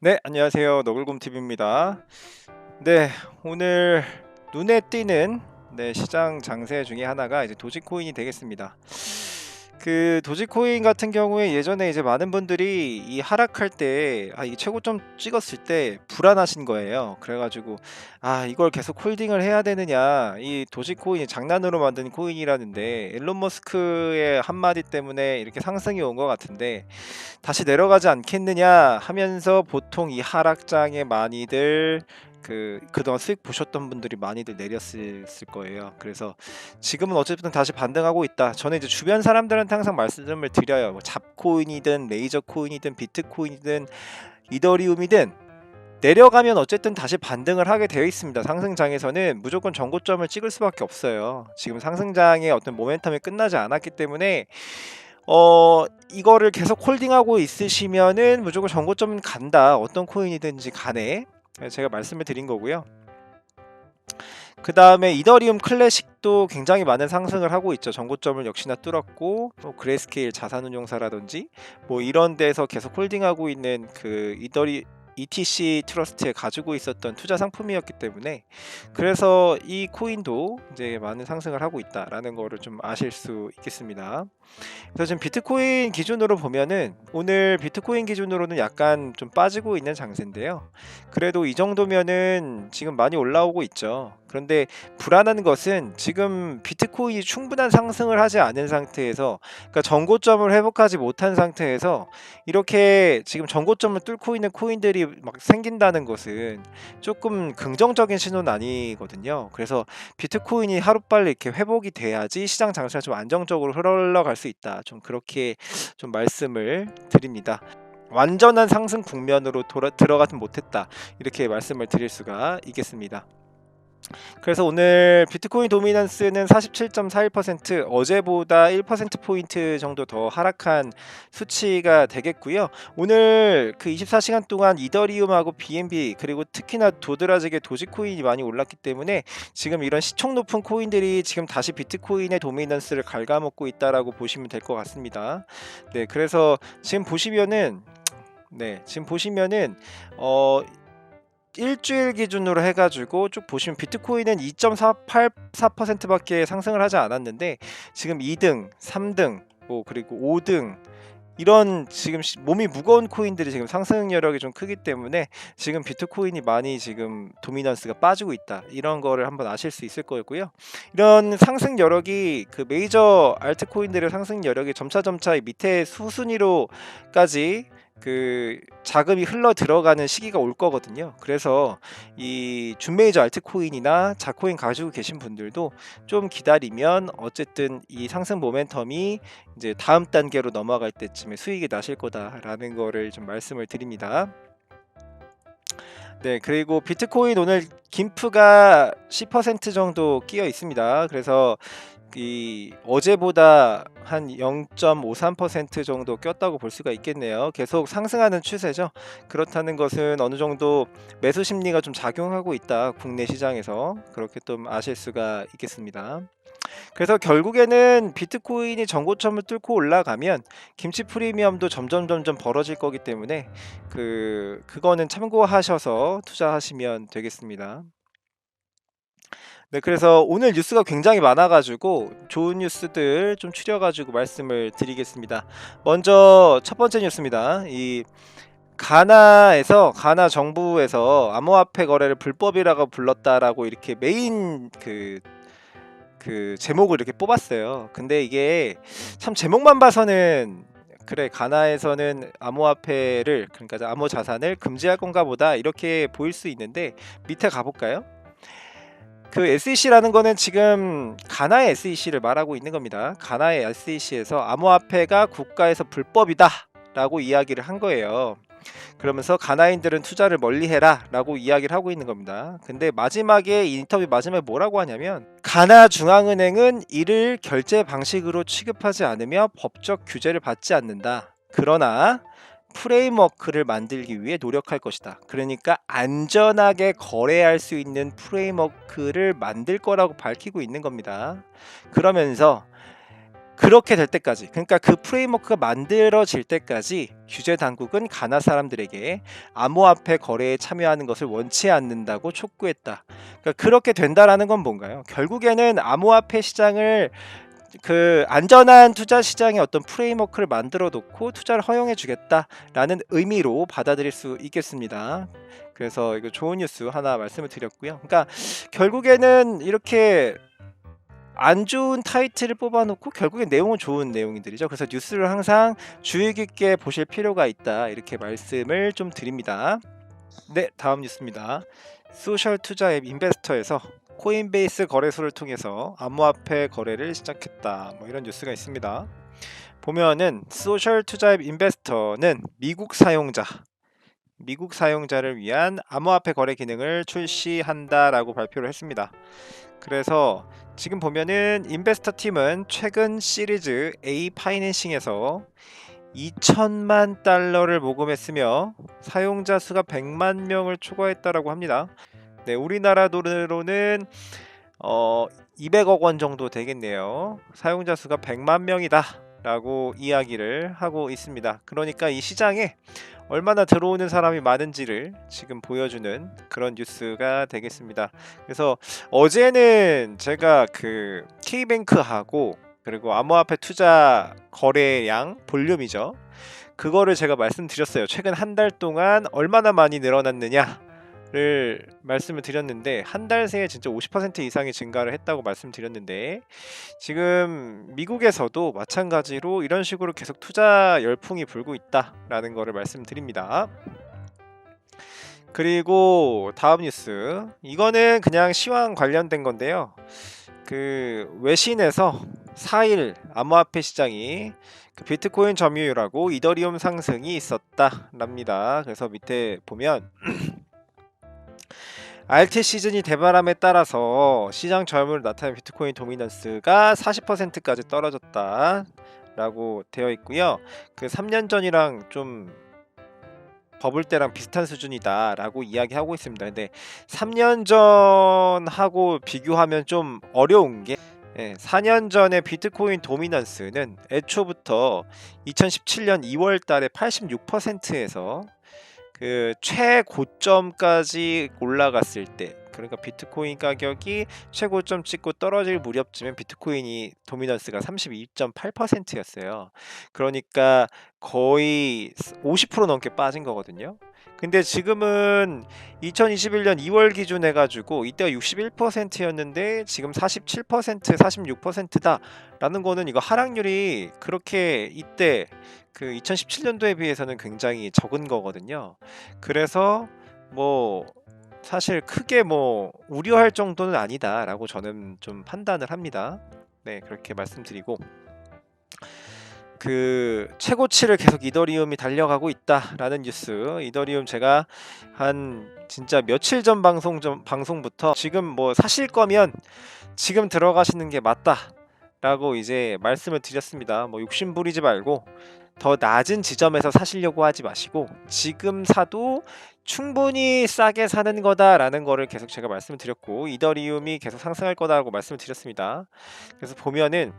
네, 안녕하세요. 너굴곰TV입니다. 네, 오늘 눈에 띄는 시장 장세 중에 하나가 이제 도지코인이 되겠습니다. 그 도지코인 같은 경우에 예전에 이제 많은 분들이 이 하락할 때, 이 최고점 찍었을 때 불안하신 거예요. 그래가지고, 이걸 계속 홀딩을 해야 되느냐. 이 도지코인이 장난으로 만든 코인이라는데, 일론 머스크의 한마디 때문에 이렇게 상승이 온 것 같은데, 다시 내려가지 않겠느냐 하면서 보통 이 하락장에 많이들 그동안 수익 보셨던 분들이 많이들 내렸을 거예요. 그래서 지금은 어쨌든 다시 반등하고 있다. 저는 이제 주변 사람들한테 항상 말씀을 드려요. 뭐 잡코인이든 레이저 코인이든 비트코인이든 이더리움이든 내려가면 어쨌든 다시 반등을 하게 되어 있습니다. 상승장에서는 무조건 전고점을 찍을 수밖에 없어요. 지금 상승장의 어떤 모멘텀이 끝나지 않았기 때문에 이거를 계속 홀딩하고 있으시면은 무조건 전고점 간다. 어떤 코인이든지 간에 제가 말씀을 드린 거고요. 그 다음에 이더리움 클래식도 굉장히 많은 상승을 하고 있죠. 전고점을 역시나 뚫었고 또 그레이스케일 자산운용사라든지 뭐 이런 데서 계속 홀딩하고 있는 그 ETC 트러스트에 가지고 있었던 투자 상품이었기 때문에 그래서 이 코인도 이제 많은 상승을 하고 있다라는 거를 좀 아실 수 있겠습니다. 그래서 지금 비트코인 기준으로 보면은 오늘 비트코인 기준으로는 약간 좀 빠지고 있는 장세인데요. 그래도 이 정도면은 지금 많이 올라오고 있죠. 그런데 불안한 것은 지금 비트코인이 충분한 상승을 하지 않은 상태에서, 그러니까 전고점을 회복하지 못한 상태에서 이렇게 지금 전고점을 뚫고 있는 코인들이 막 생긴다는 것은 조금 긍정적인 신호는 아니거든요. 그래서 비트코인이 하루빨리 이렇게 회복이 돼야지 시장 장세가 좀 안정적으로 흘러갈 수 있다. 좀 그렇게 좀 말씀을 드립니다. 완전한 상승 국면으로 들어가진 못했다. 이렇게 말씀을 드릴 수가 있겠습니다. 그래서 오늘 비트코인 도미넌스는 47.41%, 어제보다 1%포인트 정도 더 하락한 수치가 되겠고요. 오늘 그 24시간 동안 이더리움하고 BNB 그리고 특히나 도드라지게 도지코인이 많이 올랐기 때문에 지금 이런 시총 높은 코인들이 지금 다시 비트코인의 도미넌스를 갉아먹고 있다라고 보시면 될 것 같습니다. 네, 그래서 지금 보시면은 어 일주일 기준으로 해가지고 쭉 보시면 비트코인은 2.484%밖에 상승을 하지 않았는데 지금 2등, 3등, 뭐 그리고 5등 이런 지금 몸이 무거운 코인들이 지금 상승 여력이 좀 크기 때문에 지금 비트코인이 많이 지금 도미넌스가 빠지고 있다. 이런 거를 한번 아실 수 있을 거고요. 이런 상승 여력이 그 메이저 알트코인들의 상승 여력이 점차 이 밑에 수순위로까지 그 자금이 흘러 들어가는 시기가 올 거거든요. 그래서 이 준메이저 알트코인이나 자코인 가지고 계신 분들도 좀 기다리면 어쨌든 이 상승 모멘텀이 이제 다음 단계로 넘어갈 때쯤에 수익이 나실 거다라는 거를 좀 말씀을 드립니다. 네, 그리고 비트코인 오늘 김프가 10% 정도 끼어 있습니다. 그래서 이 어제보다 한 0.53% 정도 꼈다고 볼 수가 있겠네요. 계속 상승하는 추세죠. 그렇다는 것은 어느 정도 매수 심리가 좀 작용하고 있다. 국내 시장에서 그렇게 좀 아실 수가 있겠습니다. 그래서 결국에는 비트코인이 전고점을 뚫고 올라가면 김치 프리미엄도 점점 벌어질 거기 때문에 그거는 참고하셔서 투자하시면 되겠습니다. 네, 그래서 오늘 뉴스가 굉장히 많아가지고 좋은 뉴스들 좀 추려가지고 말씀을 드리겠습니다. 먼저 첫 번째 뉴스입니다. 이 가나 정부에서 암호화폐 거래를 불법이라고 불렀다라고 이렇게 메인 그 제목을 이렇게 뽑았어요. 근데 이게 참 제목만 봐서는 그래 가나에서는 암호화폐를 그러니까 암호 자산을 금지할 건가 보다 이렇게 보일 수 있는데 밑에 가볼까요? 그 SEC라는 거는 지금 가나의 SEC를 말하고 있는 겁니다. 가나의 SEC에서 암호화폐가 국가에서 불법이다라고 이야기를 한 거예요. 그러면서 가나인들은 투자를 멀리해라 라고 이야기를 하고 있는 겁니다. 근데 마지막에 인터뷰 마지막에 뭐라고 하냐면 가나 중앙은행은 이를 결제 방식으로 취급하지 않으며 법적 규제를 받지 않는다. 그러나 프레임워크를 만들기 위해 노력할 것이다. 그러니까 안전하게 거래할 수 있는 프레임워크를 만들 거라고 밝히고 있는 겁니다. 그러면서 그렇게 될 때까지, 그러니까 그 프레임워크가 만들어질 때까지 규제 당국은 가나 사람들에게 암호화폐 거래에 참여하는 것을 원치 않는다고 촉구했다. 그러니까 그렇게 된다라는 건 뭔가요? 결국에는 암호화폐 시장을 그 안전한 투자 시장의 어떤 프레임워크를 만들어 놓고 투자를 허용해 주겠다라는 의미로 받아들일 수 있겠습니다. 그래서 이거 좋은 뉴스 하나 말씀을 드렸고요. 그러니까 결국에는 이렇게 안 좋은 타이틀을 뽑아놓고 결국엔 내용은 좋은 내용들이죠. 그래서 뉴스를 항상 주의 깊게 보실 필요가 있다, 이렇게 말씀을 좀 드립니다. 네, 다음 뉴스입니다. 소셜 투자 앱 인베스터에서 코인베이스 거래소를 통해서 암호화폐 거래를 시작했다, 뭐 이런 뉴스가 있습니다. 보면은 소셜 투자 앱 인베스터는 미국 사용자를 위한 암호화폐 거래 기능을 출시한다라고 발표를 했습니다. 그래서 지금 보면은 인베스터 팀은 최근 시리즈 A 파이낸싱에서 2천만 달러를 모금했으며 사용자 수가 100만 명을 초과했다라고 합니다. 네, 우리나라 돈으로는 200억 원 정도 되겠네요. 사용자 수가 100만 명이다 라고 이야기를 하고 있습니다. 그러니까 이 시장에 얼마나 들어오는 사람이 많은지를 지금 보여주는 그런 뉴스가 되겠습니다. 그래서 어제는 제가 그 K뱅크하고 그리고 암호화폐 투자 거래량 볼륨이죠, 그거를 제가 말씀드렸어요. 최근 한 달 동안 얼마나 많이 늘어났느냐를 말씀을 드렸는데, 한 달 새에 진짜 50% 이상이 증가를 했다고 말씀드렸는데, 지금 미국에서도 마찬가지로 이런 식으로 계속 투자 열풍이 불고 있다라는 거를 말씀드립니다. 그리고 다음 뉴스, 이거는 그냥 시황 관련된 건데요. 그 외신에서 4일 암호화폐 시장이 그 비트코인 점유율하고 이더리움 상승이 있었다랍니다. 그래서 밑에 보면 알트 시즌이 대바람에 따라서 시장 저염을 나타낸 비트코인 도미넌스가 40%까지 떨어졌다라고 되어 있고요. 그 3년 전이랑 좀 버블 때랑 비슷한 수준이다라고 이야기하고 있습니다. 근데 3년 전하고 비교하면 좀 어려운 게, 4년 전에 비트코인 도미넌스는 애초부터 2017년 2월 달에 86%에서 그 최고점까지 올라갔을 때, 그러니까 비트코인 가격이 최고점 찍고 떨어질 무렵쯤엔 비트코인이 도미넌스가 32.8%였어요. 그러니까 거의 50% 넘게 빠진 거거든요. 근데 지금은 2021년 2월 기준 해가지고 이때가 61%였는데 지금 47%, 46%다 라는 거는, 이거 하락률이 그렇게 이때 그 2017년도에 비해서는 굉장히 적은 거거든요. 그래서 뭐 사실 크게 뭐 우려할 정도는 아니다라고 저는 좀 판단을 합니다. 네, 그렇게 말씀드리고, 그 최고치를 계속 이더리움이 달려가고 있다라는 뉴스. 이더리움 제가 한 진짜 며칠 전 방송부터 지금 뭐 사실 거면 지금 들어가시는 게 맞다라고 이제 말씀을 드렸습니다. 뭐 욕심 부리지 말고 더 낮은 지점에서 사시려고 하지 마시고 지금 사도 충분히 싸게 사는 거다라는 거를 계속 제가 말씀을 드렸고, 이더리움이 계속 상승할 거다라고 말씀을 드렸습니다. 그래서 보면은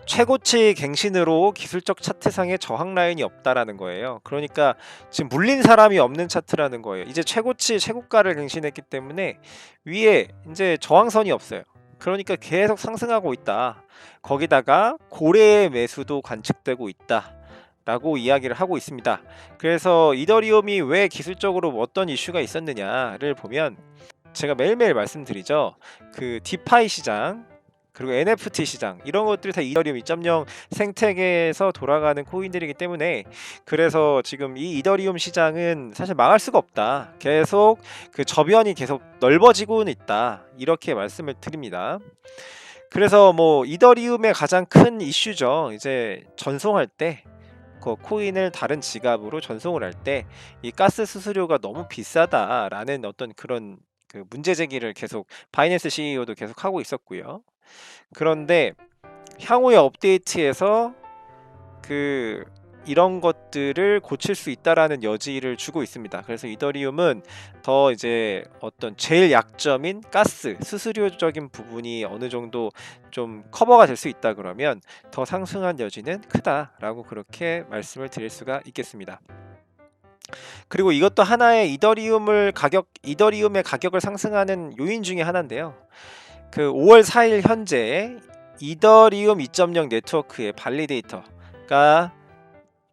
최고치 갱신으로 기술적 차트상에 저항 라인이 없다라는 거예요. 그러니까 지금 물린 사람이 없는 차트라는 거예요. 이제 최고치 최고가를 갱신했기 때문에 위에 이제 저항선이 없어요. 그러니까 계속 상승하고 있다. 거기다가 고래의 매수도 관측되고 있다 라고 이야기를 하고 있습니다. 그래서 이더리움이 왜 기술적으로 어떤 이슈가 있었느냐를 보면, 제가 매일매일 말씀드리죠. 그 디파이 시장 그리고 NFT 시장, 이런 것들이 다 이더리움 2.0 생태계에서 돌아가는 코인들이기 때문에, 그래서 지금 이 이더리움 시장은 사실 망할 수가 없다, 계속 그 저변이 계속 넓어지고는 있다, 이렇게 말씀을 드립니다. 그래서 뭐 이더리움의 가장 큰 이슈죠. 이제 전송할 때 그 코인을 다른 지갑으로 전송을 할 때 이 가스 수수료가 너무 비싸다라는 어떤 그런 그 문제 제기를 계속 바이낸스 CEO도 계속 하고 있었고요. 그런데 향후의 업데이트에서 그 이런 것들을 고칠 수 있다라는 여지를 주고 있습니다. 그래서 이더리움은 더 이제 어떤 제일 약점인 가스, 수수료적인 부분이 어느 정도 좀 커버가 될 수 있다 그러면 더 상승한 여지는 크다라고 그렇게 말씀을 드릴 수가 있겠습니다. 그리고 이것도 하나의 이더리움의 가격을 상승하는 요인 중에 하나인데요. 그 5월 4일 현재 이더리움 2.0 네트워크의 발리데이터가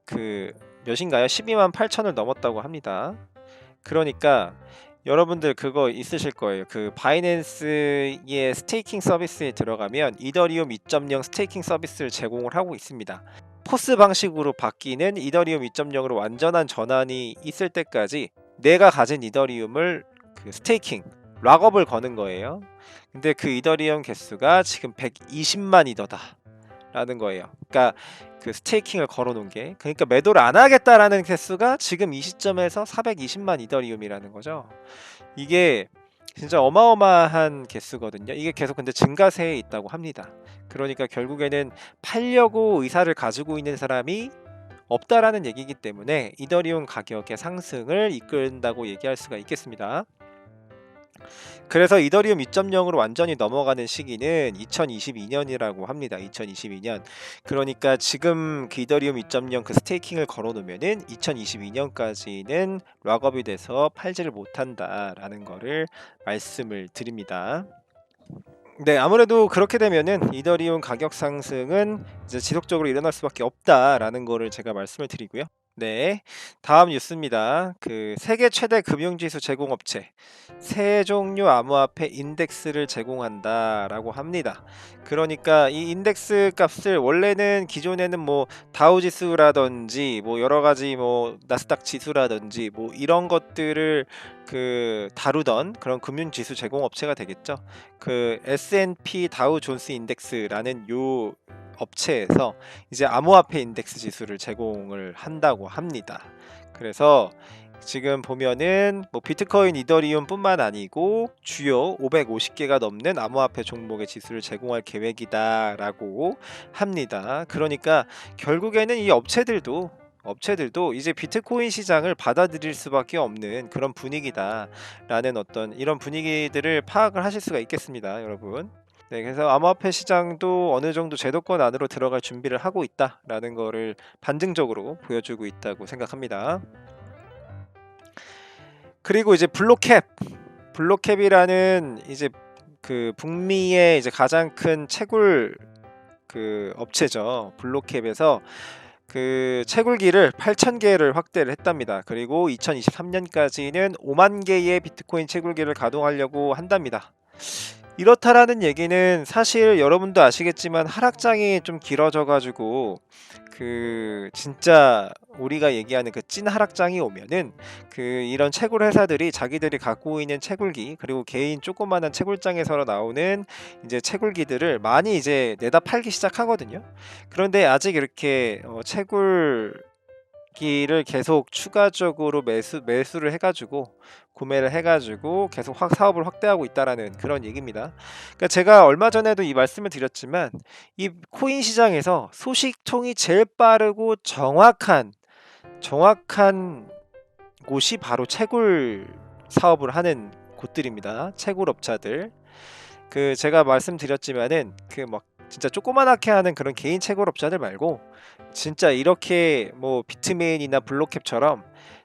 그 몇인가요? 12만 8천을 넘었다고 합니다. 그러니까 여러분들 그거 있으실 거예요. 그 바이낸스의 스테이킹 서비스에 들어가면 이더리움 2.0 스테이킹 서비스를 제공을 하고 있습니다. 포스 방식으로 바뀌는 이더리움 2.0으로 완전한 전환이 있을 때까지 내가 가진 이더리움을 그 스테이킹 락업을 거는 거예요. 근데 그 이더리움 개수가 지금 120만 이더다 라는 거예요. 그러니까 그 스테이킹을 걸어 놓은 게, 그러니까 매도를 안 하겠다라는 개수가 지금 이 시점에서 420만 이더리움이라는 거죠. 이게 진짜 어마어마한 개수거든요. 이게 계속 근데 증가세에 있다고 합니다. 그러니까 결국에는 팔려고 의사를 가지고 있는 사람이 없다라는 얘기이기 때문에 이더리움 가격의 상승을 이끈다고 얘기할 수가 있겠습니다. 그래서 이더리움 2.0으로 완전히 넘어가는 시기는 2022년이라고 합니다. 2022년. 그러니까 지금 그 이더리움 2.0 그 스테이킹을 걸어 놓으면은 2022년까지는 락업이 돼서 팔지를 못한다라는 거를 말씀을 드립니다. 네, 아무래도 그렇게 되면은 이더리움 가격 상승은 이제 지속적으로 일어날 수밖에 없다라는 거를 제가 말씀을 드리고요. 네, 다음 뉴스입니다. 그 세계 최대 금융지수 제공업체 세종류 암호화폐 인덱스를 제공한다라고 합니다. 그러니까 이 인덱스 값을 원래는 기존에는 뭐 다우 지수라든지 뭐 여러 가지 뭐 나스닥 지수라든지 뭐 이런 것들을 그 다루던 그런 금융지수 제공업체가 되겠죠. 그 S&P 다우 존스 인덱스라는 요 업체에서 이제 암호화폐 인덱스 지수를 제공을 한다고 합니다. 그래서 지금 보면은 뭐 비트코인, 이더리움뿐만 아니고 주요 550개가 넘는 암호화폐 종목의 지수를 제공할 계획이다라고 합니다. 그러니까 결국에는 이 업체들도 이제 비트코인 시장을 받아들일 수밖에 없는 그런 분위기다라는 어떤 이런 분위기들을 파악을 하실 수가 있겠습니다, 여러분. 네, 그래서 암호화폐 시장도 어느 정도 제도권 안으로 들어갈 준비를 하고 있다라는 거를 반증적으로 보여주고 있다고 생각합니다. 그리고 이제 블록캡이라는 이제 그 북미의 이제 가장 큰 채굴 그 업체죠. 블록캡에서 그 채굴기를 8,000개를 확대를 했답니다. 그리고 2023년까지는 5만 개의 비트코인 채굴기를 가동하려고 한답니다. 이렇다라는 얘기는 사실 여러분도 아시겠지만 하락장이 좀 길어져 가지고 그 진짜 우리가 얘기하는 그 찐 하락장이 오면은 그 이런 채굴 회사들이 자기들이 갖고 있는 채굴기 그리고 개인 조그마한 채굴장에서 나오는 이제 채굴기들을 많이 이제 내다 팔기 시작하거든요. 그런데 아직 이렇게 채굴기를 계속 추가적으로 매수를 해가지고 구매를 해가지고 계속 사업을 확대하고 있다라는 그런 얘기입니다. 그러니까 제가 얼마 전에도 이 말씀을 드렸지만 이 코인 시장에서 소식통이 제일 빠르고 정확한 곳이 바로 채굴 사업을 하는 곳들입니다. 채굴업자들. 그 제가 말씀드렸지만은 그 막 진짜 조그만하게 하는 그런 개인 채굴업자들 말고 진짜 이렇게 뭐 비트메인이나 블록캡처럼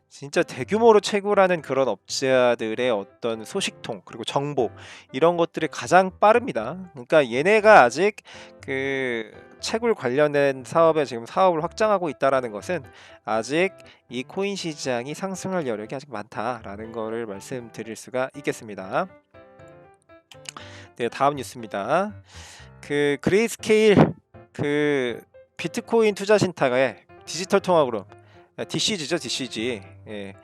진짜 대규모로 채굴하는 그런 업체들의 어떤 소식통 그리고 정보 이런 것들이 가장 빠릅니다. 그러니까 얘네가 아직 그 채굴 관련된 사업에 지금 사업을 확장하고 있다라는 것은 아직 이 코인 시장이 상승할 여력이 아직 많다라는 거를 말씀드릴 수가 있겠습니다. 네, 다음 뉴스입니다. 그 그레이스케일 그 비트코인 투자 신탁의 디지털 통화그룹 DCG죠, DCG. 예.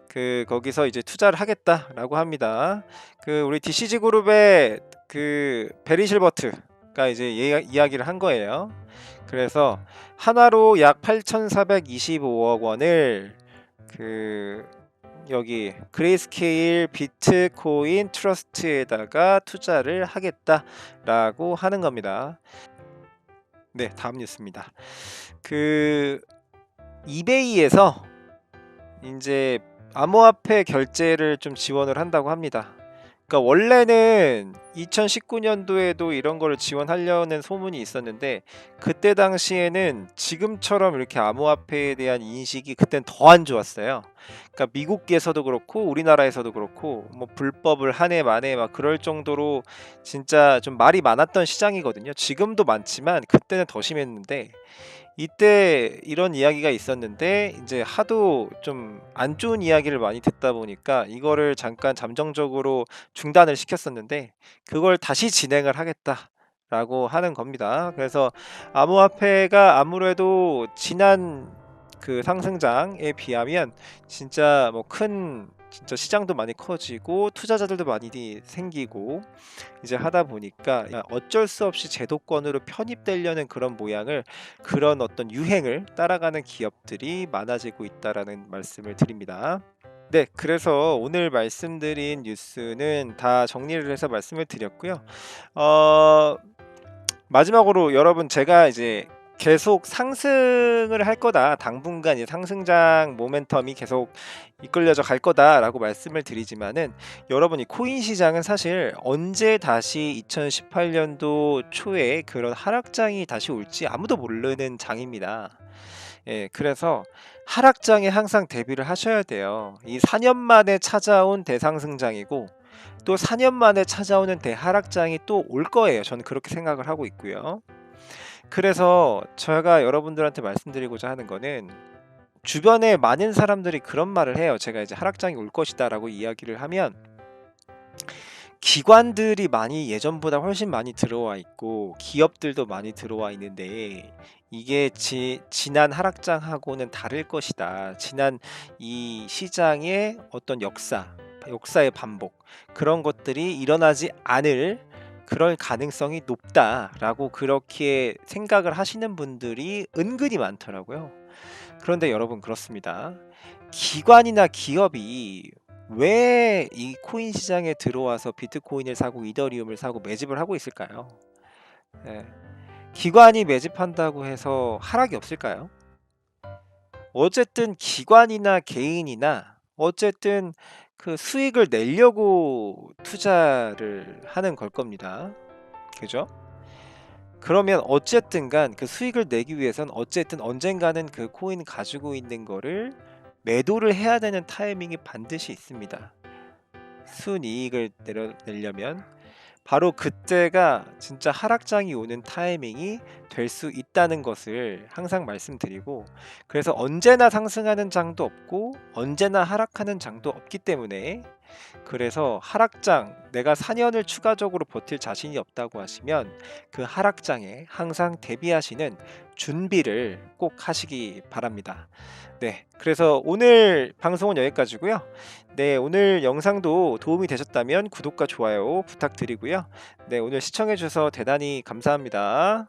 그 거기서 이제 투자를 하겠다라고 합니다. 그 우리 DCG 그룹의 그 베리 실버트가 이제 이야기를 한 거예요. 그래서 하나로 약 8,425억 원을 그 여기 그레이스케일 비트코인 트러스트에다가 투자를 하겠다라고 하는 겁니다. 네, 다음 뉴스입니다. 그 이베이에서 이제 암호화폐 결제를 좀 지원을 한다고 합니다. 그러니까 원래는 2019년도에도 이런 거를 지원하려는 소문이 있었는데 그때 당시에는 지금처럼 이렇게 암호화폐에 대한 인식이 그땐 더 안 좋았어요. 그러니까 미국에서도 그렇고 우리나라에서도 그렇고 뭐 불법을 한 해 만에 막 그럴 정도로 진짜 좀 말이 많았던 시장이거든요. 지금도 많지만 그때는 더 심했는데 이때 이런 이야기가 있었는데 이제 하도 좀 안 좋은 이야기를 많이 듣다 보니까 이거를 잠깐 잠정적으로 중단을 시켰었는데 그걸 다시 진행을 하겠다라고 하는 겁니다. 그래서 암호화폐가 아무래도 지난 그 상승장에 비하면 진짜 뭐 큰 진짜 시장도 많이 커지고 투자자들도 많이 생기고 이제 하다 보니까 어쩔 수 없이 제도권으로 편입되려는 그런 모양을 그런 어떤 유행을 따라가는 기업들이 많아지고 있다라는 말씀을 드립니다. 네, 그래서 오늘 말씀드린 뉴스는 다 정리를 해서 말씀을 드렸고요. 어, 마지막으로 여러분 제가 이제 계속 상승을 할 거다. 당분간 이 상승장 모멘텀이 계속 이끌려져 갈 거다라고 말씀을 드리지만은 여러분이 코인 시장은 사실 언제 다시 2018년도 초에 그런 하락장이 다시 올지 아무도 모르는 장입니다. 예, 그래서 하락장에 항상 대비를 하셔야 돼요. 이 4년 만에 찾아온 대상승장이고 또 4년 만에 찾아오는 대하락장이 또 올 거예요. 저는 그렇게 생각을 하고 있고요. 그래서 제가 여러분들한테 말씀드리고자 하는 거는 주변에 많은 사람들이 그런 말을 해요. 제가 이제 하락장이 올 것이다라고 이야기를 하면 기관들이 많이 예전보다 훨씬 많이 들어와 있고 기업들도 많이 들어와 있는데 이게 지난 하락장하고는 다를 것이다. 지난 이 시장의 어떤 역사의 반복 그런 것들이 일어나지 않을 그럴 가능성이 높다라고 그렇게 생각을 하시는 분들이 은근히 많더라고요. 그런데 여러분 그렇습니다. 기관이나 기업이 왜 이 코인 시장에 들어와서 비트코인을 사고 이더리움을 사고 매집을 하고 있을까요? 예. 기관이 매집한다고 해서 하락이 없을까요? 어쨌든 기관이나 개인이나 어쨌든 그 수익을 내려고 투자를 하는 걸 겁니다. 그죠? 그러면 어쨌든 간 그 수익을 내기 위해선 어쨌든 언젠가는 그 코인 가지고 있는 거를 매도를 해야 되는 타이밍이 반드시 있습니다. 순이익을 내려내려면 바로 그때가 진짜 하락장이 오는 타이밍이 될 수 있다는 것을 항상 말씀드리고 그래서 언제나 상승하는 장도 없고 언제나 하락하는 장도 없기 때문에 그래서 하락장 내가 4년을 추가적으로 버틸 자신이 없다고 하시면 그 하락장에 항상 대비하시는 준비를 꼭 하시기 바랍니다. 네, 그래서 오늘 방송은 여기까지고요. 네, 오늘 영상도 도움이 되셨다면 구독과 좋아요 부탁드리고요. 네, 오늘 시청해 주셔서 대단히 감사합니다.